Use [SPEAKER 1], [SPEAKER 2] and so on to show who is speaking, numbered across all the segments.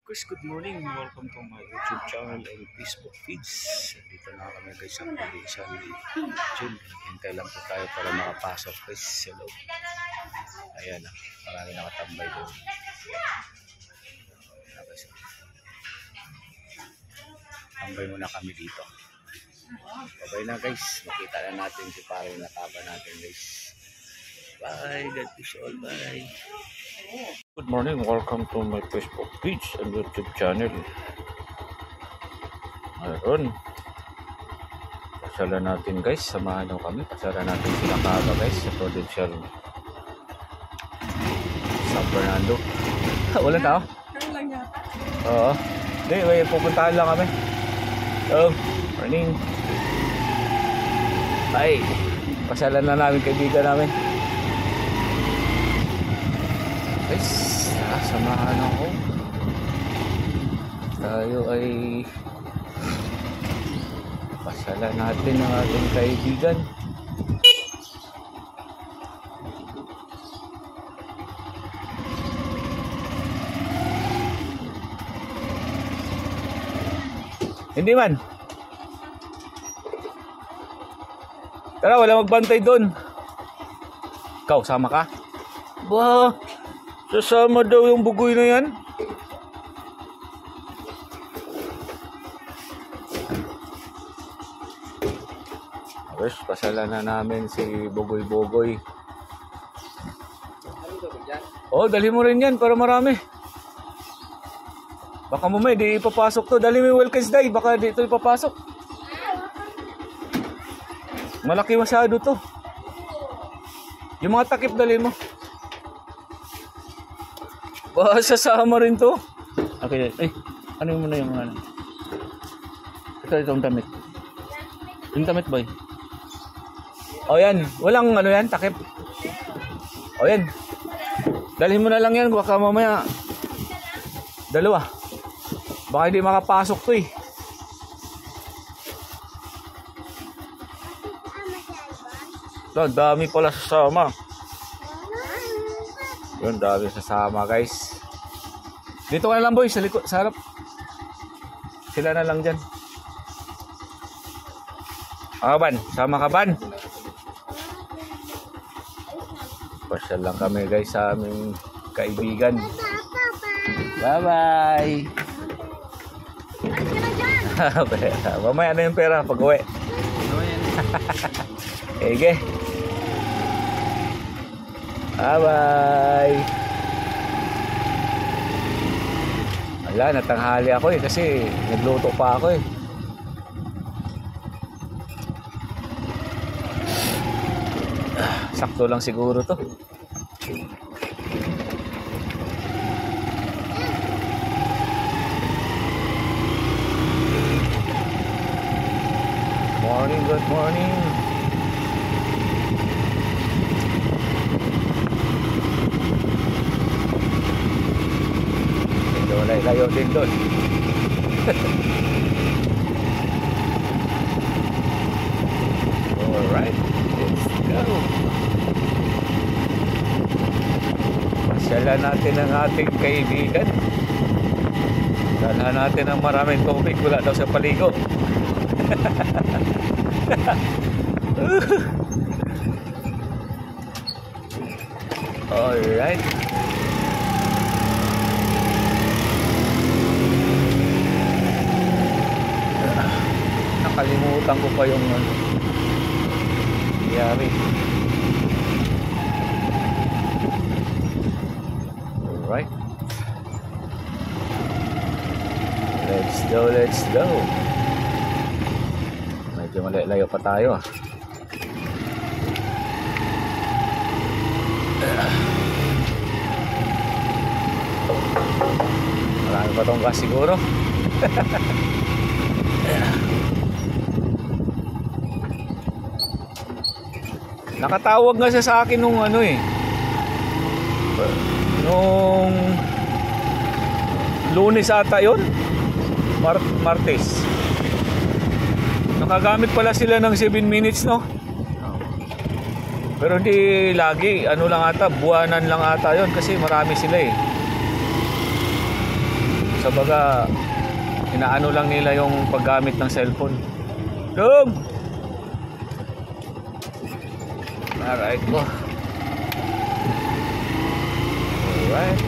[SPEAKER 1] Guys, good morning. Welcome to my YouTube channel and Facebook feeds. Dito na kami guys sa probinsya ni June. Hintay lang po tayo para makapasok guys sa loob. Ayan na, marami nakatambay doon. Tambay muna kami dito. Bye na guys. Makita na natin si pare na taba natin guys. Bye. God bless you all. Bye. Good morning. Welcome to my Facebook page and YouTube channel. Ayun. Pasyalan natin guys. Samahan nyo kami. Pasyalan natin sila kaba guys sa provincial San Fernando. Wala tao? Oo. Hindi, pupuntahan lang kami. Oh, morning. Bye. Pasyalan na namin kaibigan namin. Guys, samahan ako. Tayo ay pasyalan natin ang ating kaibigan. Hindi man. Tara, wala magbantay doon. Ikaw, sama ka? Bah, sasama daw yung bugoy na yan. Tapos, pasalan na namin si Bugoy-Bugoy. Oh, dalhin mo rin yan para marami. Baka mamaya di ipapasok to. Dali mo yung Wilkins Day. Baka dito ipapasok. Malaki masyado to. Yung mga takip dali mo. Baka sasama rin to. Okay. Ay, ano mo na yung ano? Itong damit. Yung damit boy. O yan. Walang ano yan. Takip. O yan. Dalhin mo na lang yan. Baka mamaya dalawa. Baka hindi makapasok to eh. So, dami pala sasama. Yun, dami sasama guys. Dito ka na lang boy, sa likod, sa harap. Sila na lang dyan. Ban, sama ka Ban. Pasyal lang kami guys sa aming kaibigan. Bye bye. Mamaya na yung pera pag uwi. Ege. Bye bye. Wala, natanghali ako eh kasi nagluto pa ako eh. Sakto lang siguro to. Morning, good morning. Layo din doon. Alright, let's go. Pasyalan natin ang ating kaibigan. Dalhan natin ang maraming tubig. Wala daw sa paligo. Alright. Nakalimutan ko pa yung nangyari. Alright. Let's go, let's go. Medyo malayo pa tayo ah. Marami pa tong gas siguro. Nakatawag nga siya sa akin nung ano eh. Nung Lunes ata yun. Martes. Nakagamit pala sila ng 7 minutes no. Pero hindi lagi, ano lang ata, buwanan lang ata yun kasi marami sila eh. Sa baga, inaano lang nila yung paggamit ng cellphone. Dum! Alright po. Alright.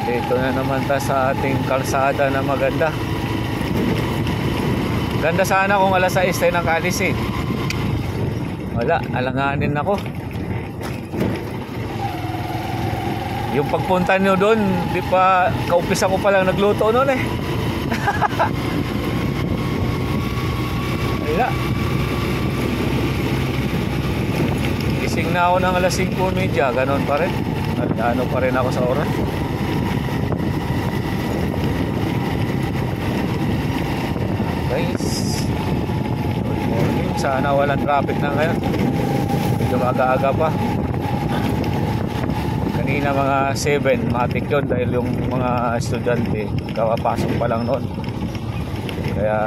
[SPEAKER 1] Dito na naman ta sa ating kalsada na maganda. Ganda sana kung alas 6 tayo nakaalis eh. Wala, alanganin ako. Yung pagpunta nyo doon, di pa, kaumpisa ko pa lang nagluto noon eh. Wala. Gising na ako ng alas 5:30, ganon pa rin. Ano pa rin ako sa oras. Guys, good morning. Sana walang traffic na ngayon. Medyo aga-aga pa. Kanina mga 7, matik yun dahil yung mga estudyante kakapasok pa lang noon. Kaya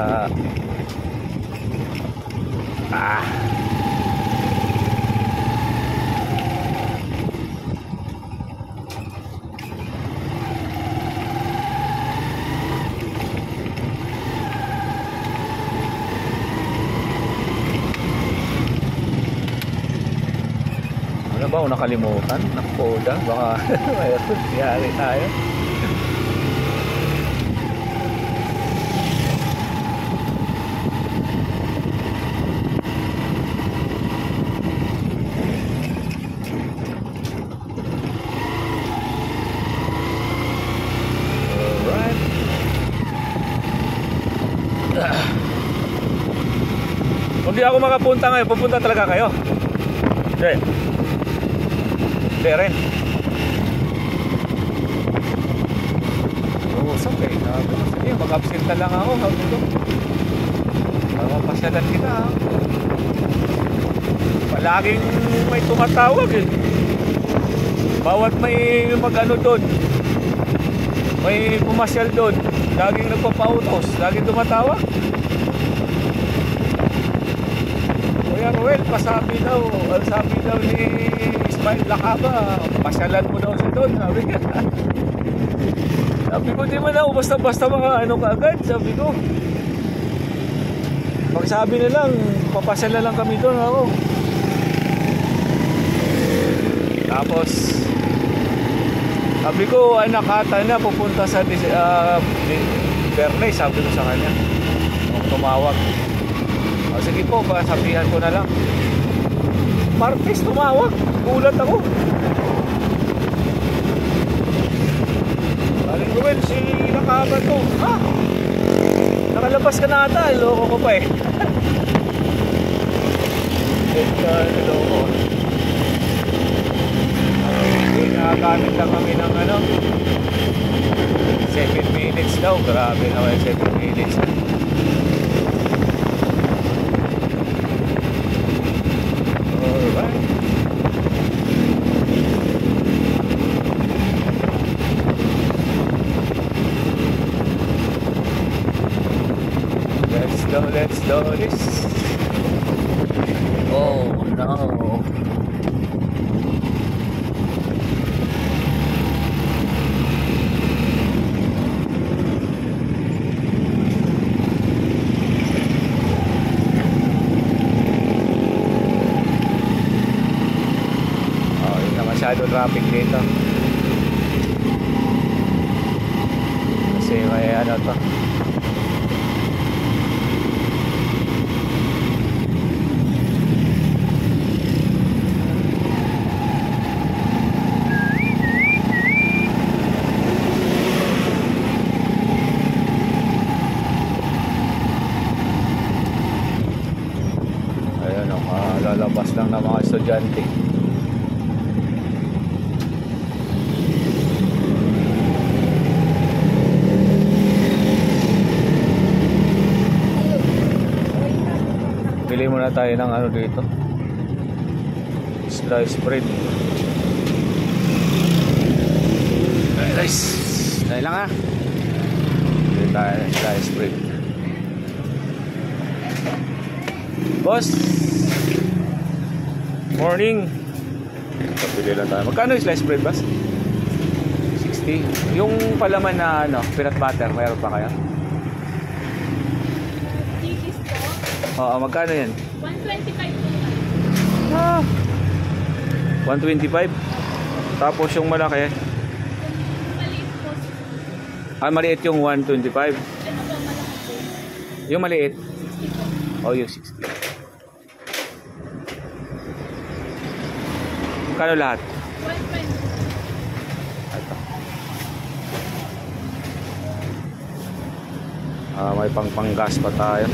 [SPEAKER 1] ano ba, nakalimutan? Nakoda, baka mayroon, tiyari tayo. Alright. Kung di ako makapunta ngayon, pupunta talaga kayo? Okay. Rin. Oo, sabi. Sige, mag-absent lang ako. Sabi ko. Pasyalan kita. Palaging may tumatawag eh. Bawat may mag-ano doon. May pumasyal doon. Laging nagpapautos. Laging tumatawag. Kuya Ruel, pasabi daw. Sabi daw ni Ismail Lakaba, pasyalan mo daw siya doon. Sabi niya. Sabi ko, di mo na basta-basta mga ano kaagad. Sabi ko, pagsabi na lang, papasyalan lang kami doon ako. Tapos sabi ko, anak ata na pupunta sa Bernays, sabi ko sa kanya. Tumawag. O, sige po, sabihan ko na lang. Martes tumawag. Gulat ako. Aling Ruel, si Nakaban to. Ha? Nakalabas ka na ata. Loko ko pa eh. Loko. Nakagamit lang kami ng ano 7 minutes daw. Grabe naman 7 minutes. Let's do this. Oh no. Hindi na masyado traffic dito. Kasi may ano to. Lalabas lang ng mga estudyante. Pili muna tayo ng ano dito, slice bread. Nice. Dahil lang ha. Pili tayo ng slice bread. Boss, morning. Pabili lang tayo. Magkano yung slice bread, boss? 60. 60. Yung palaman na ano, peanut butter, mayroon pa kayo?
[SPEAKER 2] Chickies po.
[SPEAKER 1] Oo, magkano yan?
[SPEAKER 2] 125 po.
[SPEAKER 1] Ah, 125. Tapos yung malaki,
[SPEAKER 2] Yung maliit po.
[SPEAKER 1] maliit yung 125.
[SPEAKER 2] Ito po, malaki po.
[SPEAKER 1] Yung maliit,
[SPEAKER 2] 60 po.
[SPEAKER 1] yung 60. Magkano lahat?
[SPEAKER 2] 120.
[SPEAKER 1] Ito. May panggas pa tayo.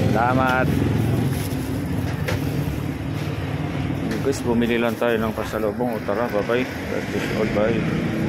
[SPEAKER 1] Salamat. Guys, bumili lang tayo ng pasalubong. O tara, bye-bye. God bless all, bye.